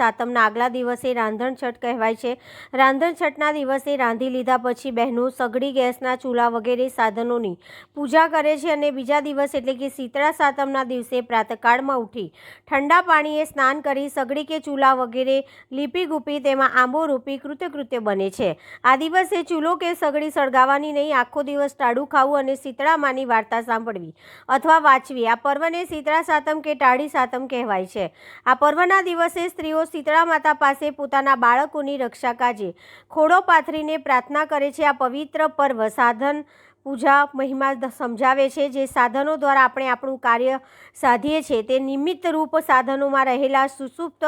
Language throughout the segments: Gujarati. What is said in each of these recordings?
સાતમના આગલા દિવસે રાંધણછઠ કહેવાય છે। રાંધણછઠના દિવસે રાંધી લીધા પછી બહેનો સગડી, ગેસના ચૂલા વગેરે સાધનોની પૂજા કરે છે અને બીજા દિવસ એટલે કે શીતળા સાતમના દિવસે પ્રાતઃકાળમાં ઉઠી ઠંડા પાણીએ સ્નાન કરી સગડી કે ચૂલા વગેરે લીપી ગુપી તેમાં આંબો રૂપી કૃત્ય બને છે। આ દિવસે ચૂલો કે સગડી સળગાવવાની નહીં, આખો દિવસ ટાળું ખાવું અને શીતળા માની વાર્તા સાંભળવી અથવા વાંચવી। આ પર્વને શીતળા સાતમ કે ટાળી સાતમ કહેવાય છે। આ પર્વના દિવસે સ્ત્રીઓ શીતળા માતા પાસે પોતાના બાળકોની રક્ષા કાજે ખોડો પાથરીને પ્રાર્થના કરે છે। આ પવિત્ર પર્વ સાધન પૂજા મહિમા સમજાવે છે, જે સાધનો દ્વારા આપણે આપણું કાર્ય સાધીએ છીએ તે નિમિત્ત રૂપ સાધનોમાં રહેલા સુસુપ્ત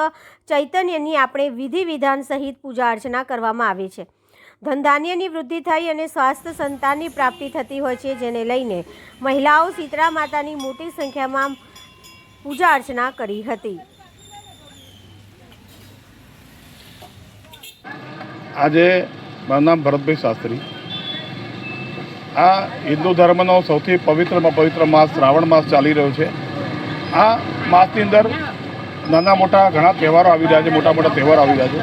ચૈતન્યની આપણે વિધિ વિધાન સહિત પૂજા અર્ચના કરવામાં આવે છે। ધન ધાન્યની વૃદ્ધિ થઈ અને સ્વાસ્થ્ય સંતાનની પ્રાપ્તિ થતી હોય છે, જેને લઈને મહિલાઓ શીતળા માતાની મોટી સંખ્યામાં પૂજા અર્ચના કરી હતી। આજે મારું નામ ભરતભાઈ શાસ્ત્રી। આ હિન્દુ ધર્મનો સૌથી પવિત્રમાં પવિત્ર માસ શ્રાવણ માસ ચાલી રહ્યો છે। આ માસની અંદર નાના મોટા ઘણા તહેવારો આવી રહ્યા છે, મોટા મોટા તહેવારો આવી રહ્યા છે।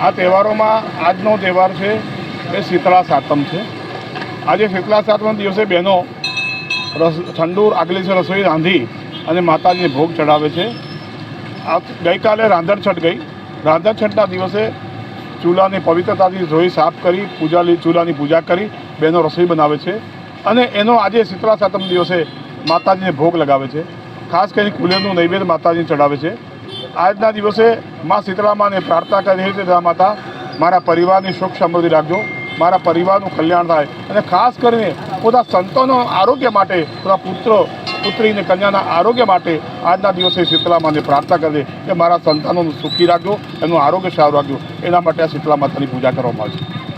આ તહેવારોમાં આજનો તહેવાર છે એ શીતળા સાતમ છે। આજે શીતળા સાતમના દિવસે બહેનો ઠંડુ આગલી રસોઈ રાંધી અને માતાજીને ભોગ ચડાવે છે। ગઈકાલે રાંધણછઠ ગઈ। રાંધણછઠના દિવસે ચૂલાની પવિત્રતાથી ધોઈ સાફ કરી ચૂલાની પૂજા કરી બહેનો રસોઈ બનાવે છે અને એનો આજે શીતળા સાતમ દિવસે માતાજીને ભોગ લગાવે છે। ખાસ કરીને કુલેરનું નૈવેદ્ય માતાજીને ચડાવે છે। આજના દિવસે મા શીતળા માને પ્રાર્થના કરી છે, માતા મારા પરિવારની સુખ સમૃદ્ધિ રાખજો, મારા પરિવારનું કલ્યાણ થાય અને ખાસ કરીને પોતા સંતાનો આરોગ્ય માટે, પોતા પુત્ર પુત્રીને કન્યાના આરોગ્ય માટે આજના દિવસે શીતળા માને પ્રાર્થના કરે કે મારા સંતાનોનું સુખી રાખજો, એનું આરોગ્ય સારું રાખજો। એના માટે આ શીતળા માતાની પૂજા કરવામાં આવે છે।